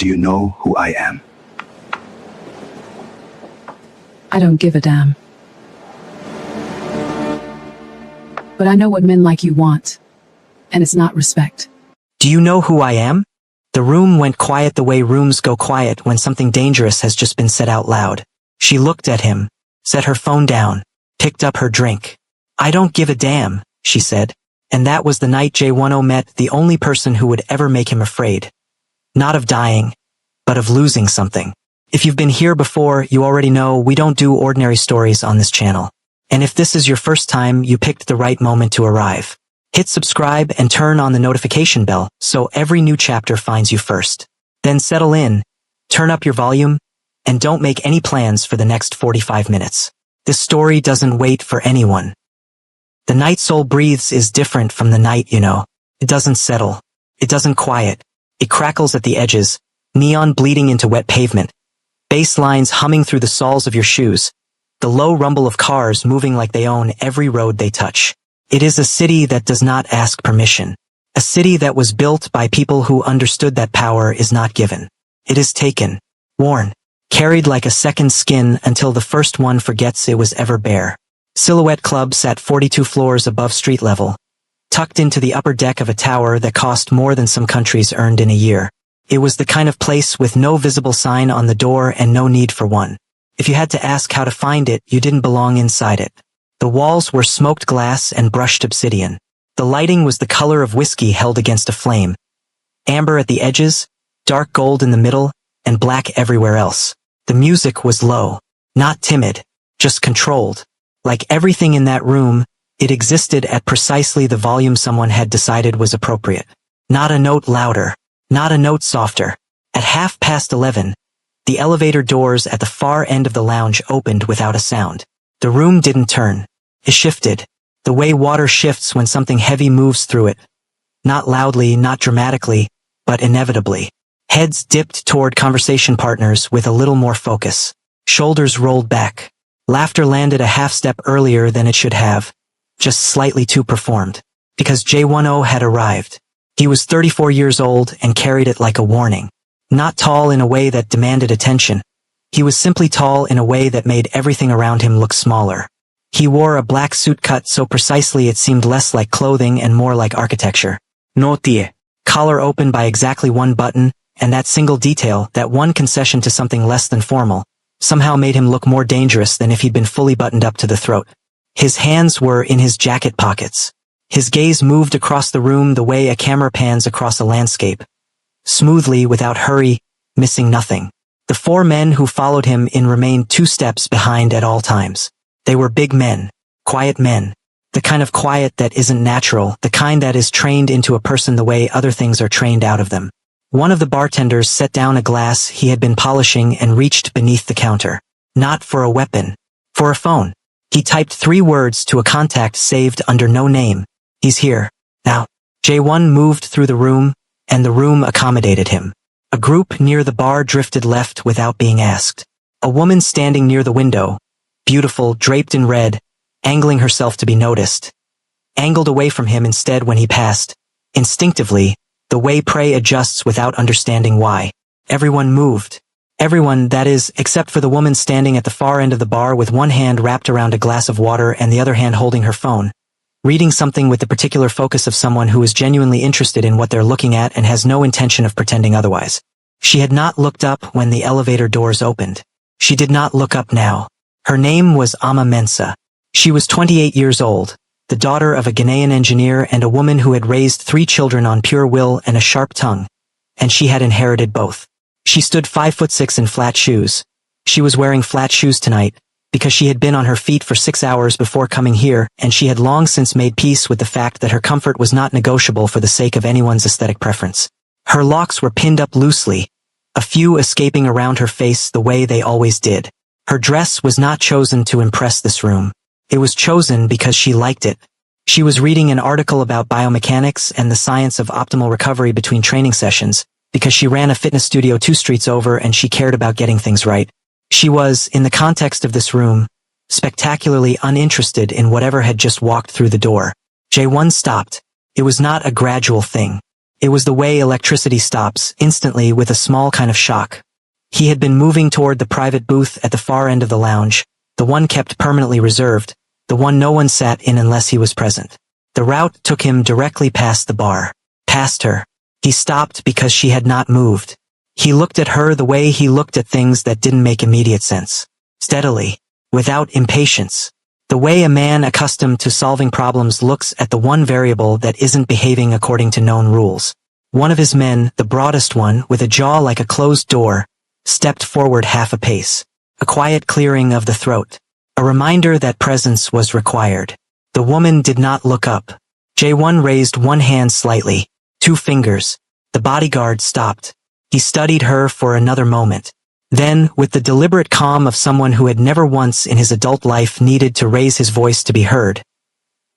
Do you know who I am? I don't give a damn. But I know what men like you want, and it's not respect. Do you know who I am? The room went quiet the way rooms go quiet when something dangerous has just been said out loud. She looked at him, set her phone down, picked up her drink. I don't give a damn, she said. And that was the night J10 met the only person who would ever make him afraid. Not of dying, but of losing something. If you've been here before, you already know we don't do ordinary stories on this channel. And if this is your first time, you picked the right moment to arrive. Hit subscribe and turn on the notification bell so every new chapter finds you first. Then settle in, turn up your volume, and don't make any plans for the next 45 minutes. This story doesn't wait for anyone. The night soul breathes is different from the night, you know. It doesn't settle. It doesn't quiet. It crackles at the edges, neon bleeding into wet pavement, bass lines humming through the soles of your shoes, the low rumble of cars moving like they own every road they touch. It is a city that does not ask permission. A city that was built by people who understood that power is not given. It is taken, worn, carried like a second skin until the first one forgets it was ever bare. Silhouette Club sat 42 floors above street level, tucked into the upper deck of a tower that cost more than some countries earned in a year. It was the kind of place with no visible sign on the door and no need for one. If you had to ask how to find it, you didn't belong inside it. The walls were smoked glass and brushed obsidian. The lighting was the color of whiskey held against a flame. Amber at the edges, dark gold in the middle, and black everywhere else. The music was low, not timid, just controlled. Like everything in that room, it existed at precisely the volume someone had decided was appropriate. Not a note louder, not a note softer. At 11:30, the elevator doors at the far end of the lounge opened without a sound. The room didn't turn. It shifted, the way water shifts when something heavy moves through it. Not loudly, not dramatically, but inevitably. Heads dipped toward conversation partners with a little more focus. Shoulders rolled back. Laughter landed a half step earlier than it should have, just slightly too performed. Because J10 had arrived. He was 34 years old and carried it like a warning. Not tall in a way that demanded attention. He was simply tall in a way that made everything around him look smaller. He wore a black suit cut so precisely it seemed less like clothing and more like architecture. Notie. Collar open by exactly one button, and that single detail, that one concession to something less than formal, somehow made him look more dangerous than if he'd been fully buttoned up to the throat. His hands were in his jacket pockets. His gaze moved across the room the way a camera pans across a landscape. Smoothly, without hurry, missing nothing. The four men who followed him in remained 2 steps behind at all times. They were big men, quiet men, the kind of quiet that isn't natural, the kind that is trained into a person the way other things are trained out of them. One of the bartenders set down a glass he had been polishing and reached beneath the counter. Not for a weapon. For a phone. He typed 3 words to a contact saved under no name. He's here. Now. J1 moved through the room, and the room accommodated him. A group near the bar drifted left without being asked. A woman standing near the window, beautiful, draped in red, angling herself to be noticed. Angled away from him instead when he passed. Instinctively, the way prey adjusts without understanding why. Everyone moved. Everyone, that is, except for the woman standing at the far end of the bar with one hand wrapped around a glass of water and the other hand holding her phone, reading something with the particular focus of someone who is genuinely interested in what they're looking at and has no intention of pretending otherwise. She had not looked up when the elevator doors opened. She did not look up now. Her name was Ama Mensa. She was 28 years old, the daughter of a Ghanaian engineer and a woman who had raised 3 children on pure will and a sharp tongue, and she had inherited both. She stood 5'6" in flat shoes. She was wearing flat shoes tonight, because she had been on her feet for 6 hours before coming here, and she had long since made peace with the fact that her comfort was not negotiable for the sake of anyone's aesthetic preference. Her locks were pinned up loosely, a few escaping around her face the way they always did. Her dress was not chosen to impress this room. It was chosen because she liked it. She was reading an article about biomechanics and the science of optimal recovery between training sessions, because she ran a fitness studio 2 streets over and she cared about getting things right. She was, in the context of this room, spectacularly uninterested in whatever had just walked through the door. J1 stopped. It was not a gradual thing. It was the way electricity stops, instantly with a small kind of shock. He had been moving toward the private booth at the far end of the lounge, the one kept permanently reserved, the one no one sat in unless he was present. The route took him directly past the bar. Past her. He stopped because she had not moved. He looked at her the way he looked at things that didn't make immediate sense. Steadily. Without impatience. The way a man accustomed to solving problems looks at the one variable that isn't behaving according to known rules. One of his men, the broadest one, with a jaw like a closed door, stepped forward half a pace. A quiet clearing of the throat. A reminder that presence was required. The woman did not look up. J1 raised one hand slightly. 2 fingers. The bodyguard stopped. He studied her for another moment. Then, with the deliberate calm of someone who had never once in his adult life needed to raise his voice to be heard,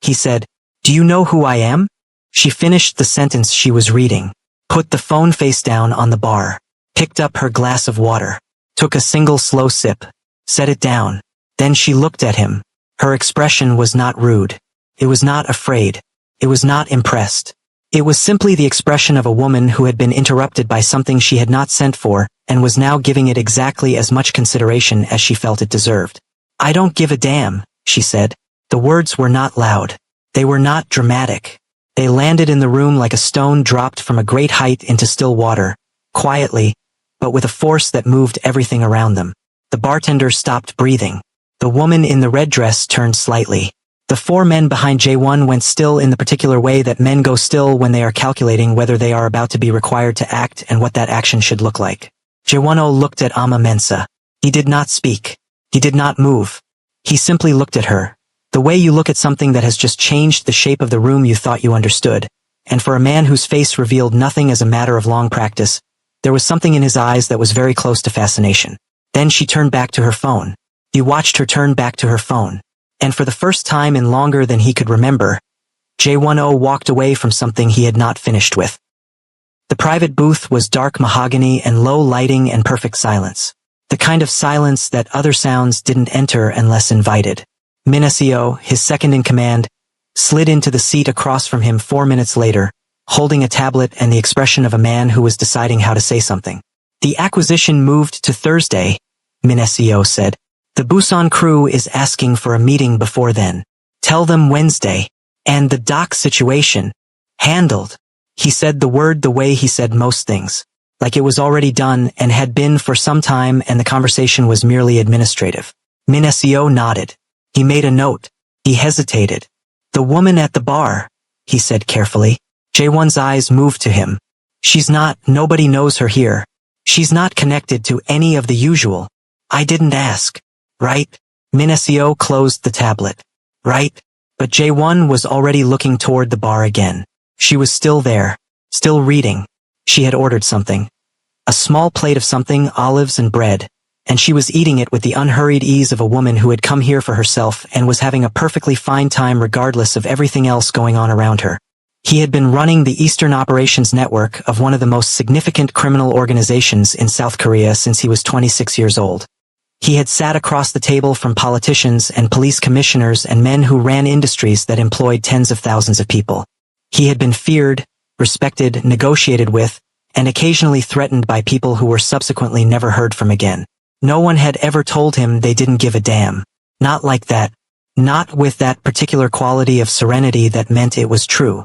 he said, "Do you know who I am?" She finished the sentence she was reading, put the phone face down on the bar, picked up her glass of water, took a single slow sip, set it down. Then she looked at him. Her expression was not rude. It was not afraid. It was not impressed. It was simply the expression of a woman who had been interrupted by something she had not sent for, and was now giving it exactly as much consideration as she felt it deserved. "I don't give a damn," she said. The words were not loud. They were not dramatic. They landed in the room like a stone dropped from a great height into still water, quietly, but with a force that moved everything around them. The bartender stopped breathing. The woman in the red dress turned slightly. The 4 men behind J1 went still in the particular way that men go still when they are calculating whether they are about to be required to act and what that action should look like. J1 looked at Ama Mensa. He did not speak. He did not move. He simply looked at her. The way you look at something that has just changed the shape of the room you thought you understood. And for a man whose face revealed nothing as a matter of long practice, there was something in his eyes that was very close to fascination. Then she turned back to her phone. He watched her turn back to her phone. And for the first time in longer than he could remember, J10 walked away from something he had not finished with. The private booth was dark mahogany and low lighting and perfect silence. The kind of silence that other sounds didn't enter unless invited. Minacio, his second in command, slid into the seat across from him 4 minutes later, holding a tablet and the expression of a man who was deciding how to say something. "The acquisition moved to Thursday," Minacio said. "The Busan crew is asking for a meeting before then. Tell them Wednesday. And the dock situation. Handled." He said the word the way he said most things. Like it was already done and had been for some time and the conversation was merely administrative. Minacio nodded. He made a note. He hesitated. "The woman at the bar," he said carefully. J1's eyes moved to him. Nobody knows her here. She's not connected to any of the usual. I didn't ask. Right? Minacio closed the tablet. Right? But J1 was already looking toward the bar again. She was still there. Still reading. She had ordered something. A small plate of something, olives and bread. And she was eating it with the unhurried ease of a woman who had come here for herself and was having a perfectly fine time regardless of everything else going on around her. He had been running the Eastern Operations Network of one of the most significant criminal organizations in South Korea since he was 26 years old. He had sat across the table from politicians and police commissioners and men who ran industries that employed tens of thousands of people. He had been feared, respected, negotiated with, and occasionally threatened by people who were subsequently never heard from again. No one had ever told him they didn't give a damn. Not like that. Not with that particular quality of serenity that meant it was true.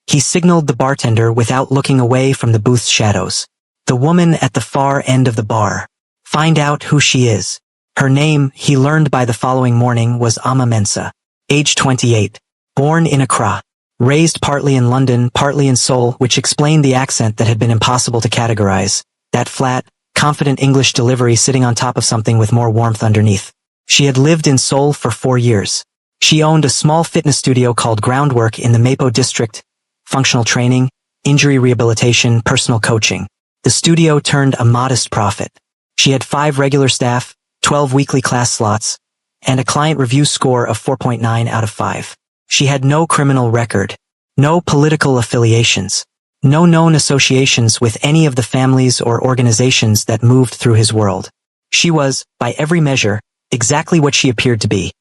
He signaled the bartender without looking away from the booth's shadows. The woman at the far end of the bar. Find out who she is. Her name, he learned by the following morning, was Ama Mensa. Age 28. Born in Accra. Raised partly in London, partly in Seoul, which explained the accent that had been impossible to categorize. That flat, confident English delivery sitting on top of something with more warmth underneath. She had lived in Seoul for 4 years. She owned a small fitness studio called Groundwork in the Mapo district. Functional training, injury rehabilitation, personal coaching. The studio turned a modest profit. She had 5 regular staff, 12 weekly class slots, and a client review score of 4.9 out of 5. She had no criminal record, no political affiliations, no known associations with any of the families or organizations that moved through his world. She was, by every measure, exactly what she appeared to be.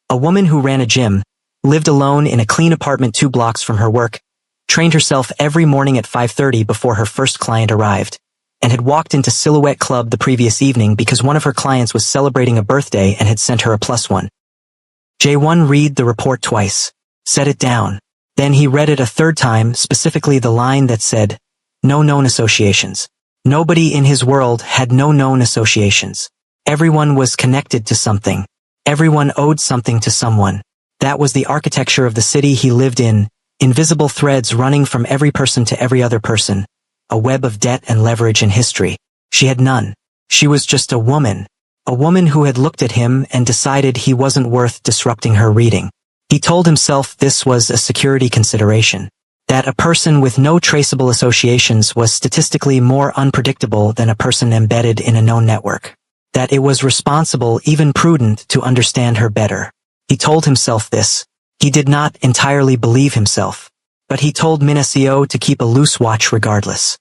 A woman who ran a gym, lived alone in a clean apartment 2 blocks from her work, trained herself every morning at 5:30 before her first client arrived, and had walked into Silhouette Club the previous evening because one of her clients was celebrating a birthday and had sent her a +1. J1 read the report twice, set it down. Then he read it a third time, specifically the line that said, "No known associations." Nobody in his world had no known associations. Everyone was connected to something. Everyone owed something to someone. That was the architecture of the city he lived in, invisible threads running from every person to every other person. A web of debt and leverage in history. She had none. She was just a woman who had looked at him and decided he wasn't worth disrupting her reading. He told himself this was a security consideration, that a person with no traceable associations was statistically more unpredictable than a person embedded in a known network, that it was responsible, even prudent, to understand her better. He told himself this. He did not entirely believe himself, but he told Minacio to keep a loose watch regardless.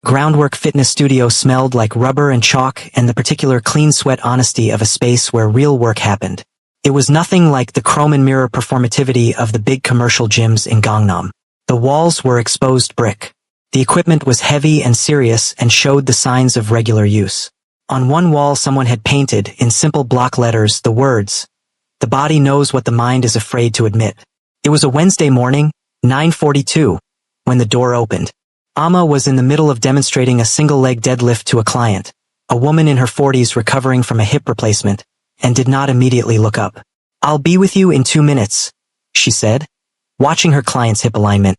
Groundwork Fitness Studio smelled like rubber and chalk and the particular clean sweat honesty of a space where real work happened. It was nothing like the chrome and mirror performativity of the big commercial gyms in Gangnam. The walls were exposed brick. The equipment was heavy and serious and showed the signs of regular use. On one wall someone had painted, in simple block letters, the words, "The body knows what the mind is afraid to admit." It was a Wednesday morning, 9:42, when the door opened. Amma was in the middle of demonstrating a single-leg deadlift to a client, a woman in her 40s recovering from a hip replacement, and did not immediately look up. "I'll be with you in 2 minutes, she said, watching her client's hip alignment,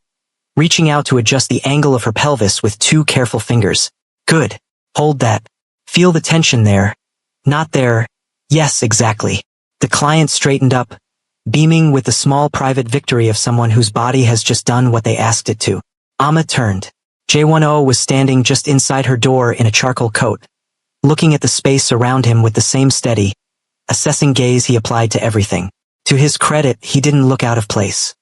reaching out to adjust the angle of her pelvis with 2 careful fingers. "Good. Hold that. Feel the tension there. Not there. Yes, exactly." The client straightened up, beaming with the small private victory of someone whose body has just done what they asked it to. Amma turned. J10 was standing just inside her door in a charcoal coat, looking at the space around him with the same steady, assessing gaze he applied to everything. To his credit, he didn't look out of place.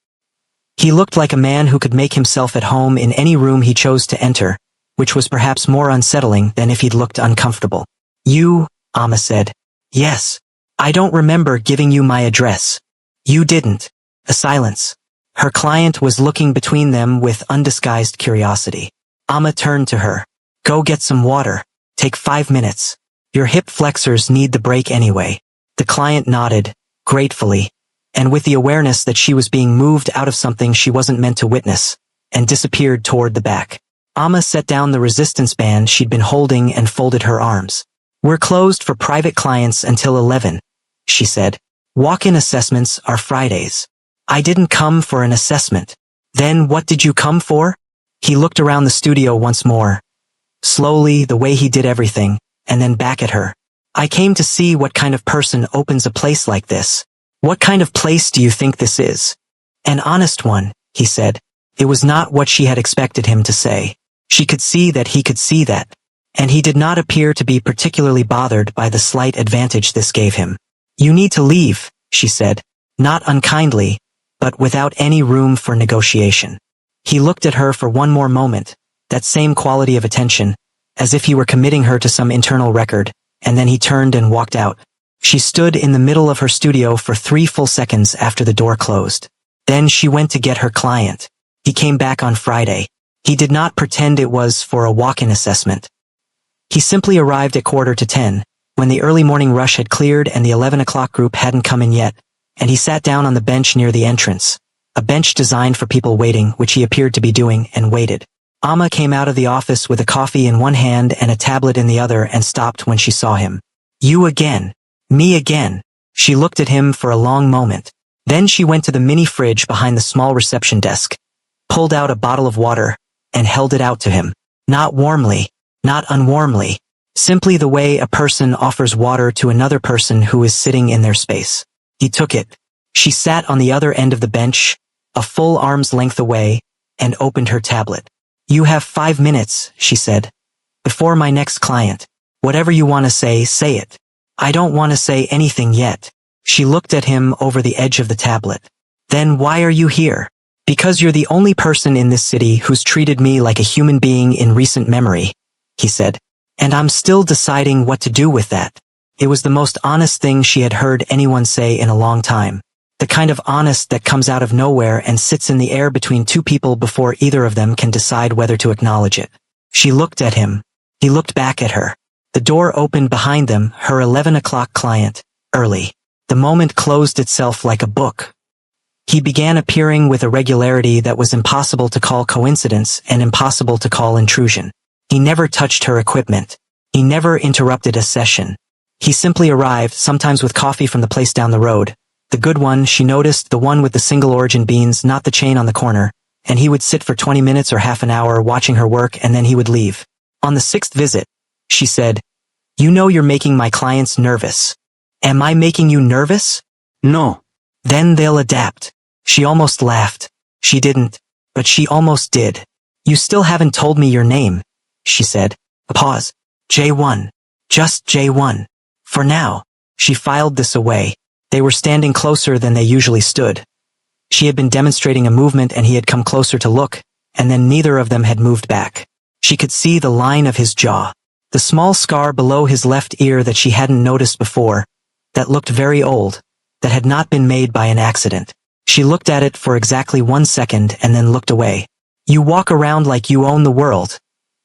He looked like a man who could make himself at home in any room he chose to enter, which was perhaps more unsettling than if he'd looked uncomfortable. "You," Amma said. "Yes. I don't remember giving you my address." "You didn't." A silence. Her client was looking between them with undisguised curiosity. Amma turned to her. "Go get some water. Take 5 minutes. Your hip flexors need the break anyway." The client nodded, gratefully, and with the awareness that she was being moved out of something she wasn't meant to witness, and disappeared toward the back. Amma set down the resistance band she'd been holding and folded her arms. "We're closed for private clients until 11, she said. "Walk-in assessments are Fridays." "I didn't come for an assessment." "Then what did you come for?" He looked around the studio once more, slowly, the way he did everything, and then back at her. "I came to see what kind of person opens a place like this. What kind of place do you think this is?" "An honest one," he said. It was not what she had expected him to say. She could see that he could see that, and he did not appear to be particularly bothered by the slight advantage this gave him. "You need to leave," she said, not unkindly, but without any room for negotiation. He looked at her for one more moment, that same quality of attention, as if he were committing her to some internal record, and then he turned and walked out. She stood in the middle of her studio for 3 full seconds after the door closed. Then she went to get her client. He came back on Friday. He did not pretend it was for a walk-in assessment. He simply arrived at 9:45, when the early morning rush had cleared and the 11 o'clock group hadn't come in yet, and he sat down on the bench near the entrance, a bench designed for people waiting, which he appeared to be doing, and waited. Amma came out of the office with a coffee in one hand and a tablet in the other and stopped when she saw him. "You again. Me again." She looked at him for a long moment. Then she went to the mini fridge behind the small reception desk, pulled out a bottle of water, and held it out to him. Not warmly, not unwarmly, simply the way a person offers water to another person who is sitting in their space. He took it. She sat on the other end of the bench, a full arm's length away, and opened her tablet. "You have 5 minutes, she said. "Before my next client. Whatever you want to say it." "I don't want to say anything yet." She looked at him over the edge of the tablet. "Then why are you here?" "Because you're the only person in this city who's treated me like a human being in recent memory," he said. "And I'm still deciding what to do with that." It was the most honest thing she had heard anyone say in a long time. The kind of honest that comes out of nowhere and sits in the air between two people before either of them can decide whether to acknowledge it. She looked at him. He looked back at her. The door opened behind them, her 11 o'clock client, early. The moment closed itself like a book. He began appearing with a regularity that was impossible to call coincidence and impossible to call intrusion. He never touched her equipment. He never interrupted a session. He simply arrived, sometimes with coffee from the place down the road. The good one, she noticed, the one with the single origin beans, not the chain on the corner, and he would sit for 20 minutes or half an hour watching her work and then he would leave. On the 6th visit, she said, "You know you're making my clients nervous." "Am I making you nervous?" No. "Then they'll adapt." She almost laughed. She didn't, but she almost did. "You still haven't told me your name," she said. A pause. J1. Just J1. For now. She filed this away. They were standing closer than they usually stood. She had been demonstrating a movement and he had come closer to look, and then neither of them had moved back. She could see the line of his jaw. The small scar below his left ear that she hadn't noticed before, that looked very old, that had not been made by an accident. She looked at it for exactly 1 second and then looked away. "You walk around like you own the world,"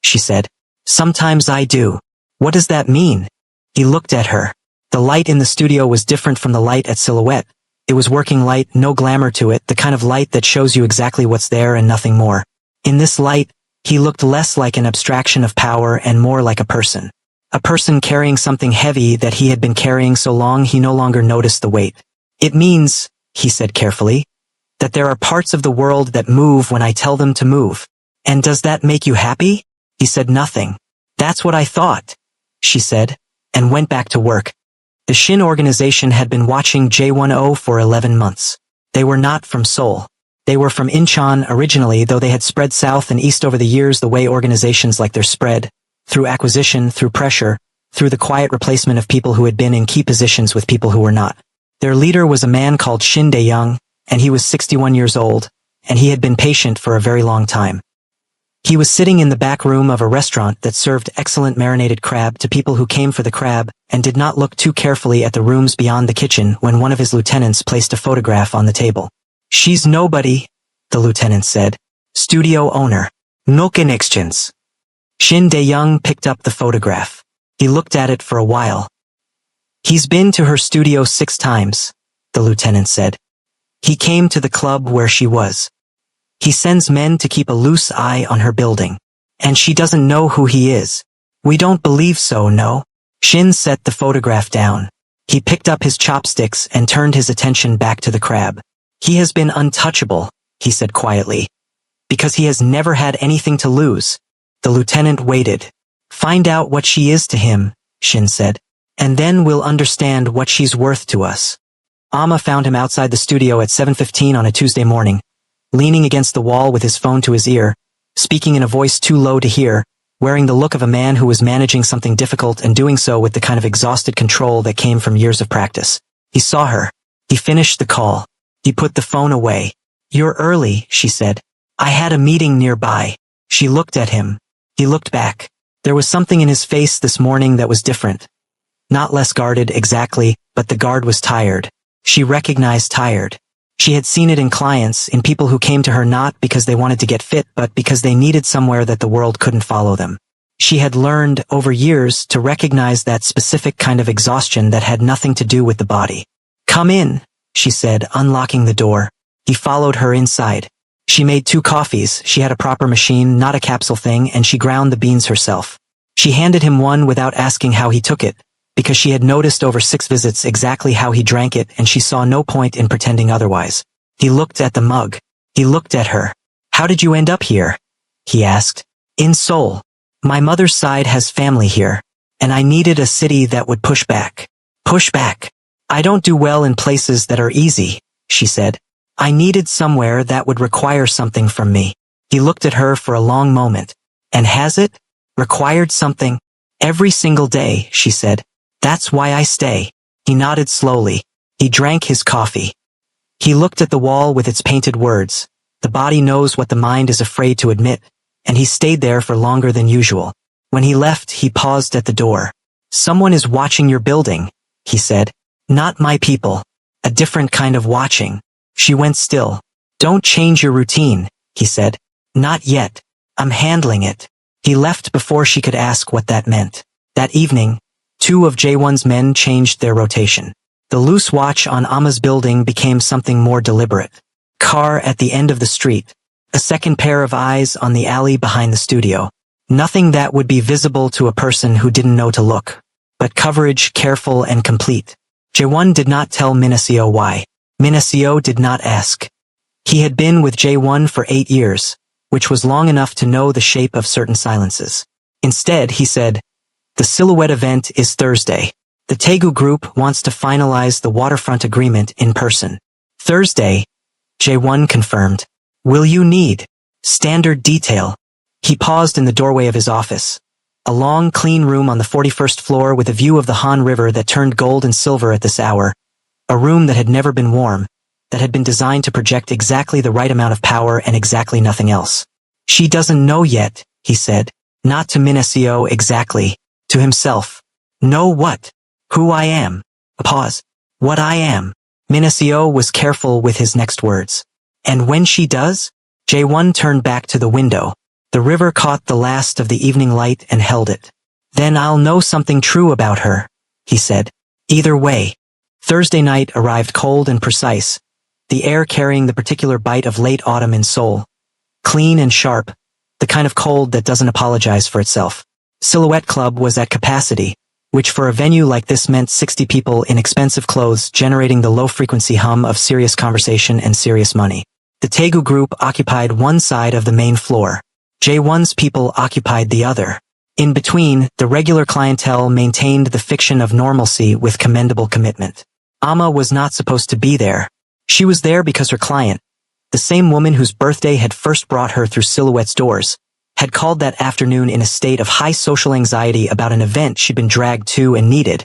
she said. "Sometimes I do." "What does that mean?" He looked at her. The light in the studio was different from the light at Silhouette. It was working light, no glamour to it, the kind of light that shows you exactly what's there and nothing more. In this light, he looked less like an abstraction of power and more like a person. A person carrying something heavy that he had been carrying so long he no longer noticed the weight. "It means," he said carefully, "that there are parts of the world that move when I tell them to move. And does that make you happy?" He said nothing. "That's what I thought," she said, and went back to work. The Shin organization had been watching J10 for 11 months. They were not from Seoul. They were from Incheon originally, though they had spread south and east over the years the way organizations like theirs spread, through acquisition, through pressure, through the quiet replacement of people who had been in key positions with people who were not. Their leader was a man called Shin Dae-young, and he was 61 years old, and he had been patient for a very long time. He was sitting in the back room of a restaurant that served excellent marinated crab to people who came for the crab and did not look too carefully at the rooms beyond the kitchen when one of his lieutenants placed a photograph on the table. "She's nobody," the lieutenant said. "Studio owner. No connections." Shin Dae-young picked up the photograph. He looked at it for a while. "He's been to her studio 6 times, the lieutenant said. "He came to the club where she was. He sends men to keep a loose eye on her building. And she doesn't know who he is. We don't believe so, no." Shin set the photograph down. He picked up his chopsticks and turned his attention back to the crab. "He has been untouchable," he said quietly, "because he has never had anything to lose." The lieutenant waited. "Find out what she is to him," Shin said, "and then we'll understand what she's worth to us." Amma found him outside the studio at 7:15 on a Tuesday morning, leaning against the wall with his phone to his ear, speaking in a voice too low to hear, wearing the look of a man who was managing something difficult and doing so with the kind of exhausted control that came from years of practice. He saw her. He finished the call. He put the phone away. "You're early," she said. "I had a meeting nearby." She looked at him. He looked back. There was something in his face this morning that was different. Not less guarded exactly, but the guard was tired. She recognized tired. She had seen it in clients, in people who came to her not because they wanted to get fit, but because they needed somewhere that the world couldn't follow them. She had learned, over years, to recognize that specific kind of exhaustion that had nothing to do with the body. "Come in," she said, unlocking the door. He followed her inside. She made 2 coffees, she had a proper machine, not a capsule thing, and she ground the beans herself. She handed him one without asking how he took it, because she had noticed over 6 visits exactly how he drank it and she saw no point in pretending otherwise. He looked at the mug. He looked at her. "How did you end up here?" he asked. "In Seoul. My mother's side has family here, and I needed a city that would push back. Push back. I don't do well in places that are easy," she said. "I needed somewhere that would require something from me." He looked at her for a long moment. "And has it? Required something?" "Every single day," she said. "That's why I stay." He nodded slowly. He drank his coffee. He looked at the wall with its painted words. The body knows what the mind is afraid to admit, and he stayed there for longer than usual. When he left, he paused at the door. "Someone is watching your building," he said. "Not my people." A different kind of watching. She went still. Don't change your routine, he said. Not yet. I'm handling it. He left before she could ask what that meant. That evening, 2 of J1's men changed their rotation. The loose watch on Amma's building became something more deliberate. Car at the end of the street. A second pair of eyes on the alley behind the studio. Nothing that would be visible to a person who didn't know to look. But coverage careful and complete. J1 did not tell Minacio why. Minacio did not ask. He had been with J1 for 8 years, which was long enough to know the shape of certain silences. Instead, he said, "The Silhouette event is Thursday. The Tegu group wants to finalize the waterfront agreement in person." Thursday, J1 confirmed. "Will you need standard detail?" He paused in the doorway of his office. A long, clean room on the 41st floor with a view of the Han River that turned gold and silver at this hour. A room that had never been warm, that had been designed to project exactly the right amount of power and exactly nothing else. "She doesn't know yet," he said. Not to Minacio exactly, to himself. "Know what? Who I am." A pause. "What I am." Minacio was careful with his next words. "And when she does?" J1 turned back to the window. The river caught the last of the evening light and held it. "Then I'll know something true about her," he said. Either way. Thursday night arrived cold and precise, the air carrying the particular bite of late autumn in Seoul. Clean and sharp, the kind of cold that doesn't apologize for itself. Silhouette Club was at capacity, which for a venue like this meant 60 people in expensive clothes generating the low-frequency hum of serious conversation and serious money. The Tegu group occupied one side of the main floor. J1's people occupied the other. In between, the regular clientele maintained the fiction of normalcy with commendable commitment. Amma was not supposed to be there. She was there because her client, the same woman whose birthday had first brought her through Silhouette's doors, had called that afternoon in a state of high social anxiety about an event she'd been dragged to and needed,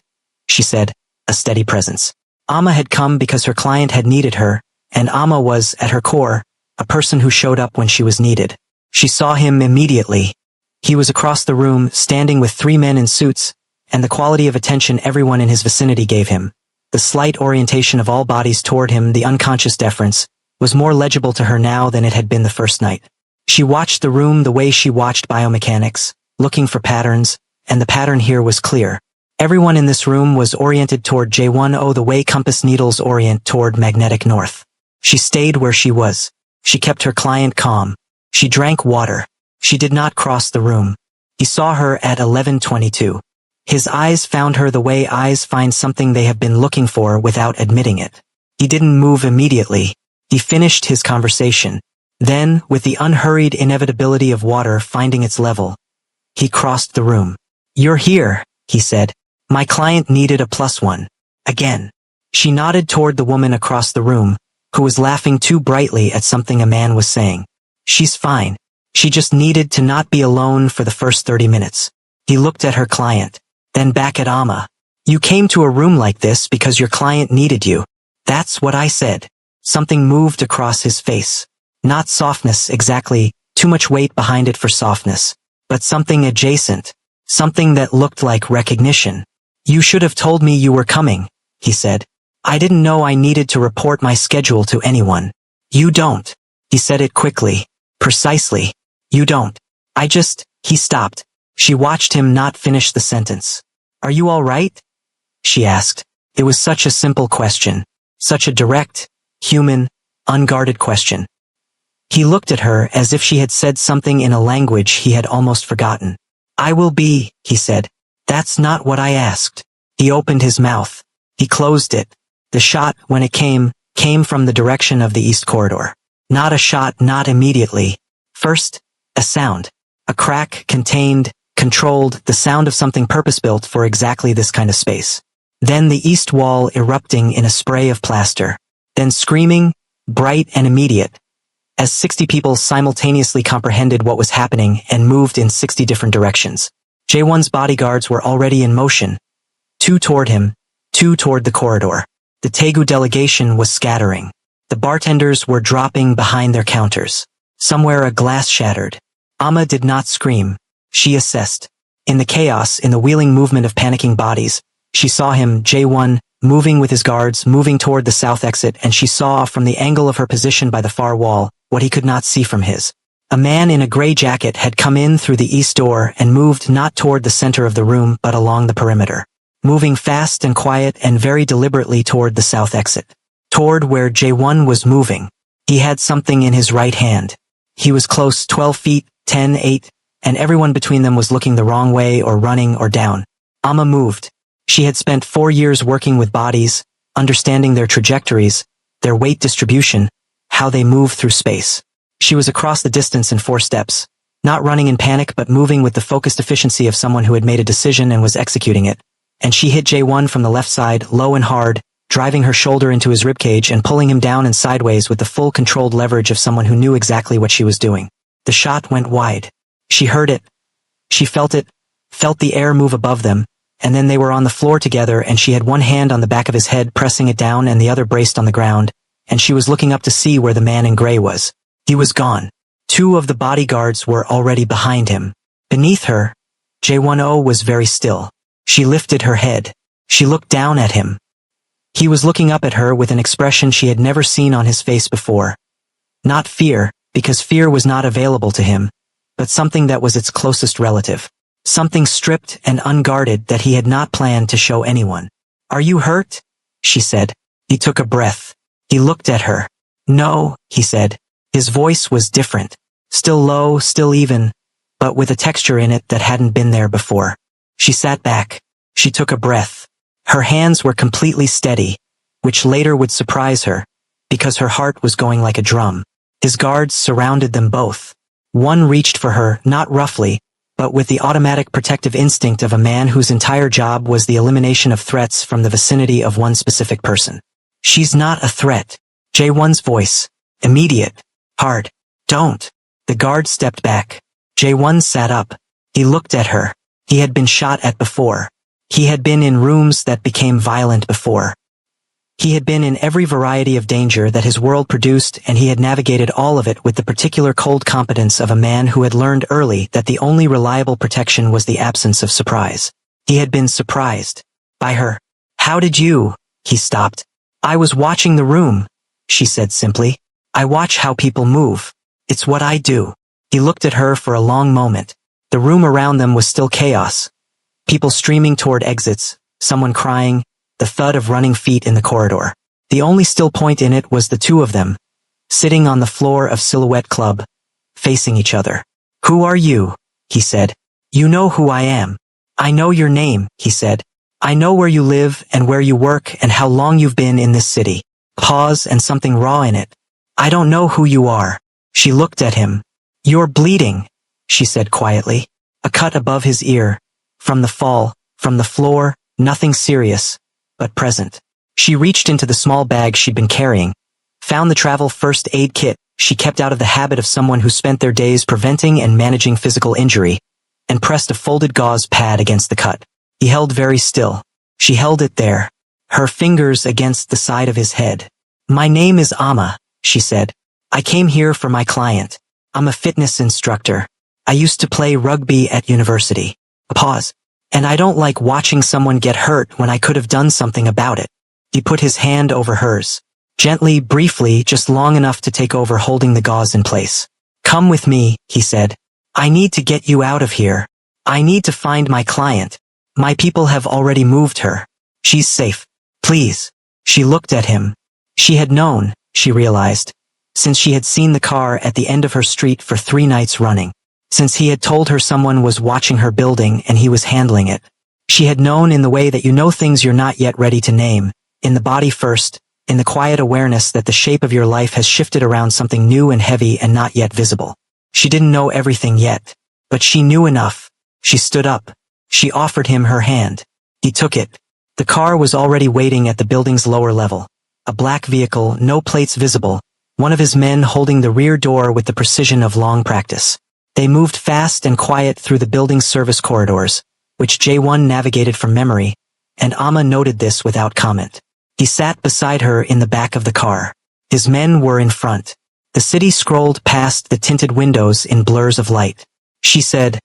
she said, a steady presence. Amma had come because her client had needed her, and Amma was, at her core, a person who showed up when she was needed. She saw him immediately. He was across the room, standing with 3 men in suits, and the quality of attention everyone in his vicinity gave him, the slight orientation of all bodies toward him, the unconscious deference, was more legible to her now than it had been the first night. She watched the room the way she watched biomechanics, looking for patterns, and the pattern here was clear. Everyone in this room was oriented toward J10 the way compass needles orient toward magnetic north. She stayed where she was. She kept her client calm. She drank water. She did not cross the room. He saw her at 11:22. His eyes found her the way eyes find something they have been looking for without admitting it. He didn't move immediately. He finished his conversation. Then, with the unhurried inevitability of water finding its level, he crossed the room. "You're here," he said. "My client needed a +1. Again." She nodded toward the woman across the room, who was laughing too brightly at something a man was saying. "She's fine. She just needed to not be alone for the first 30 minutes. He looked at her client, then back at Amma. "You came to a room like this because your client needed you." "That's what I said." Something moved across his face. Not softness exactly, too much weight behind it for softness, but something adjacent, something that looked like recognition. "You should have told me you were coming," he said. "I didn't know I needed to report my schedule to anyone." "You don't." He said it quickly, precisely. "You don't. He stopped. She watched him not finish the sentence. "Are you all right?" she asked. It was such a simple question, such a direct, human, unguarded question. He looked at her as if she had said something in a language he had almost forgotten. "I will be," he said. "That's not what I asked." He opened his mouth. He closed it. The shot, when it came from the direction of the east corridor. Not a shot, not immediately. First, a sound. A crack, contained, controlled, the sound of something purpose-built for exactly this kind of space. Then the east wall erupting in a spray of plaster. Then screaming, bright and immediate, as 60 people simultaneously comprehended what was happening and moved in 60 different directions. J1's bodyguards were already in motion. 2 toward him, 2 toward the corridor. The Tegu delegation was scattering. The bartenders were dropping behind their counters. Somewhere a glass shattered. Amma did not scream. She assessed. In the chaos, in the wheeling movement of panicking bodies, she saw him, J1, moving with his guards, moving toward the south exit, and she saw, from the angle of her position by the far wall, what he could not see from his. A man in a gray jacket had come in through the east door and moved not toward the center of the room but along the perimeter, moving fast and quiet and very deliberately toward the south exit, toward where J1 was moving. He had something in his right hand. He was close, 12 feet, 10, 8, and everyone between them was looking the wrong way or running or down. Amma moved. She had spent 4 years working with bodies, understanding their trajectories, their weight distribution, how they move through space. She was across the distance in 4 steps, not running in panic but moving with the focused efficiency of someone who had made a decision and was executing it. And she hit J1 from the left side, low and hard, driving her shoulder into his ribcage and pulling him down and sideways with the full controlled leverage of someone who knew exactly what she was doing. The shot went wide. She heard it. She felt it, felt the air move above them, and then they were on the floor together and she had one hand on the back of his head pressing it down and the other braced on the ground, and she was looking up to see where the man in gray was. He was gone. 2 of the bodyguards were already behind him. Beneath her, J10 was very still. She lifted her head. She looked down at him. He was looking up at her with an expression she had never seen on his face before. Not fear, because fear was not available to him, but something that was its closest relative. Something stripped and unguarded that he had not planned to show anyone. "Are you hurt?" she said. He took a breath. He looked at her. "No," he said. His voice was different. Still low, still even, but with a texture in it that hadn't been there before. She sat back. She took a breath. Her hands were completely steady, which later would surprise her, because her heart was going like a drum. His guards surrounded them both. One reached for her, not roughly, but with the automatic protective instinct of a man whose entire job was the elimination of threats from the vicinity of one specific person. "She's not a threat." J1's voice. Immediate. Hard. "Don't." The guard stepped back. J1 sat up. He looked at her. He had been shot at before. He had been in rooms that became violent before. He had been in every variety of danger that his world produced, and he had navigated all of it with the particular cold competence of a man who had learned early that the only reliable protection was the absence of surprise. He had been surprised. By her. "How did you?" He stopped. "I was watching the room," she said simply. "I watch how people move. It's what I do." He looked at her for a long moment. The room around them was still chaos. People streaming toward exits, someone crying, the thud of running feet in the corridor. The only still point in it was the 2 of them, sitting on the floor of Silhouette Club, facing each other. "Who are you?" he said. "You know who I am." "I know your name," he said. "I know where you live and where you work and how long you've been in this city." Pause and something raw in it. "I don't know who you are." She looked at him. "You're bleeding," she said quietly. A cut above his ear. From the fall, from the floor, nothing serious, but present. She reached into the small bag she'd been carrying, found the travel first aid kit she kept out of the habit of someone who spent their days preventing and managing physical injury, and pressed a folded gauze pad against the cut. He held very still. She held it there, her fingers against the side of his head. "My name is Amma," she said. "I came here for my client. I'm a fitness instructor. I used to play rugby at university." A pause. "And I don't like watching someone get hurt when I could have done something about it." He put his hand over hers. Gently, briefly, just long enough to take over holding the gauze in place. "Come with me," he said. "I need to get you out of here. I need to find my client. My people have already moved her. She's safe. Please." She looked at him. She had known, she realized, since she had seen the car at the end of her street for 3 nights running. Since he had told her someone was watching her building and he was handling it. She had known in the way that you know things you're not yet ready to name, in the body first, in the quiet awareness that the shape of your life has shifted around something new and heavy and not yet visible. She didn't know everything yet, but she knew enough. She stood up. She offered him her hand. He took it. The car was already waiting at the building's lower level. A black vehicle, no plates visible, one of his men holding the rear door with the precision of long practice. They moved fast and quiet through the building's service corridors, which J1 navigated from memory, and Amma noted this without comment. He sat beside her in the back of the car. His men were in front. The city scrolled past the tinted windows in blurs of light. She said,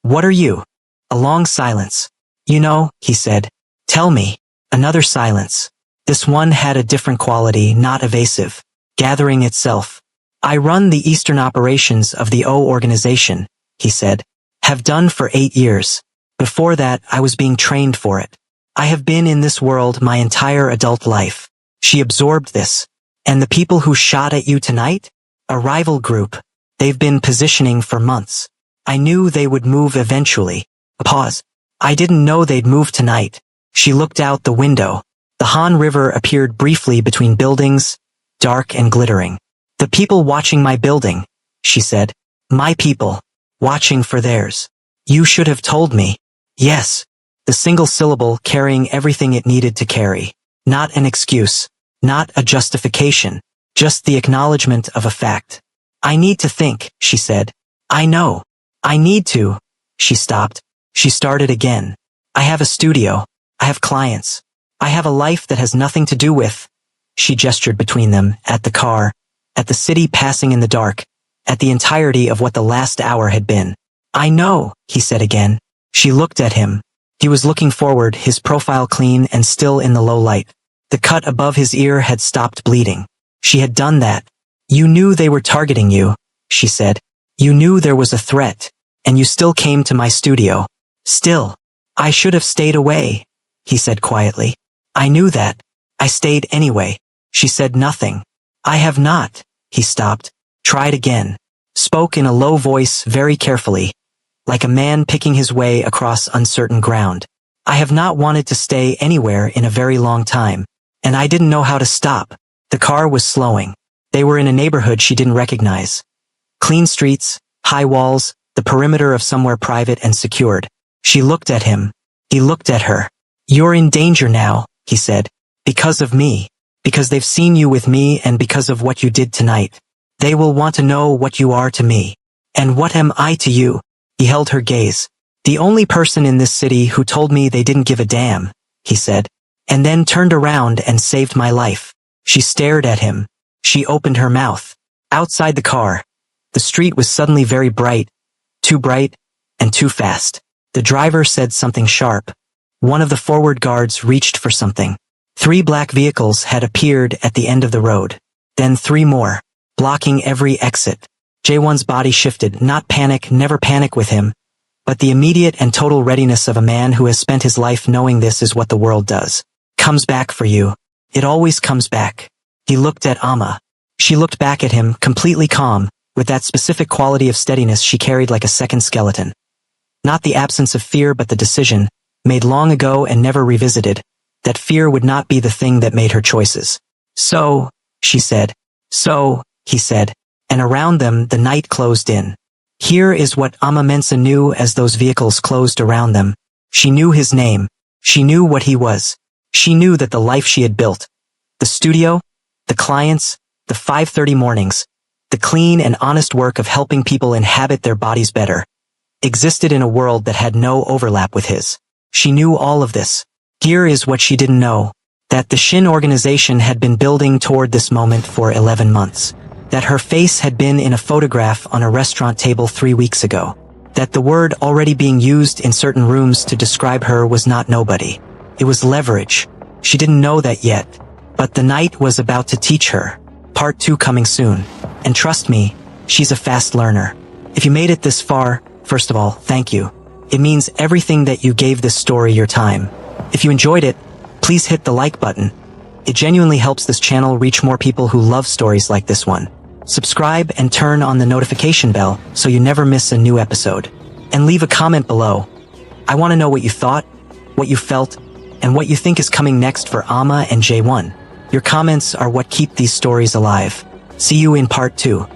"What are you?" A long silence. "You know," he said. "Tell me." Another silence. This one had a different quality, not evasive. Gathering itself. I run the Eastern operations of the O organization, he said. Have done for 8 years. Before that, I was being trained for it. I have been in this world my entire adult life. She absorbed this. And the people who shot at you tonight? A rival group. They've been positioning for months. I knew they would move eventually. A pause. I didn't know they'd move tonight. She looked out the window. The Han River appeared briefly between buildings, dark and glittering. The people watching my building, she said. My people. Watching for theirs. You should have told me. Yes. The single syllable carrying everything it needed to carry. Not an excuse. Not a justification. Just the acknowledgement of a fact. I need to think, she said. I know. I need to. She stopped. She started again. I have a studio. I have clients. I have a life that has nothing to do with. She gestured between them, at the car, at the city passing in the dark, at the entirety of what the last hour had been. I know, he said again. She looked at him. He was looking forward, his profile clean and still in the low light. The cut above his ear had stopped bleeding. She had done that. You knew they were targeting you, she said. You knew there was a threat, and you still came to my studio. Still. I should have stayed away, he said quietly. I knew that. I stayed anyway. She said nothing. I have not. He stopped. Tried again. Spoke in a low voice very carefully, like a man picking his way across uncertain ground. I have not wanted to stay anywhere in a very long time, and I didn't know how to stop. The car was slowing. They were in a neighborhood she didn't recognize. Clean streets, high walls, the perimeter of somewhere private and secured. She looked at him. He looked at her. You're in danger now, he said. Because of me. Because they've seen you with me and because of what you did tonight. They will want to know what you are to me. And what am I to you? He held her gaze. The only person in this city who told me they didn't give a damn, he said. And then turned around and saved my life. She stared at him. She opened her mouth. Outside the car. The street was suddenly very bright. Too bright and too fast. The driver said something sharp. One of the forward guards reached for something. 3 black vehicles had appeared at the end of the road. Then 3 more, blocking every exit. Jae-won's body shifted, not panic, never panic with him, but the immediate and total readiness of a man who has spent his life knowing this is what the world does. Comes back for you. It always comes back. He looked at Amma. She looked back at him, completely calm, with that specific quality of steadiness she carried like a second skeleton. Not the absence of fear but the decision, made long ago and never revisited, that fear would not be the thing that made her choices. So, she said. So, he said, and around them the night closed in. Here is what Amma Mensa knew as those vehicles closed around them. She knew his name. She knew what he was. She knew that the life she had built, the studio, the clients, the 5:30 mornings, the clean and honest work of helping people inhabit their bodies better, existed in a world that had no overlap with his. She knew all of this. Here is what she didn't know. That the Shin organization had been building toward this moment for 11 months. That her face had been in a photograph on a restaurant table 3 weeks ago. That the word already being used in certain rooms to describe her was not nobody. It was leverage. She didn't know that yet. But the night was about to teach her. Part 2 coming soon. And trust me, she's a fast learner. If you made it this far, first of all, thank you. It means everything that you gave this story your time. If you enjoyed it, please hit the like button. It genuinely helps this channel reach more people who love stories like this one. Subscribe and turn on the notification bell so you never miss a new episode. And leave a comment below. I want to know what you thought, what you felt, and what you think is coming next for Amma and Jae-won. Your comments are what keep these stories alive. See you in part 2.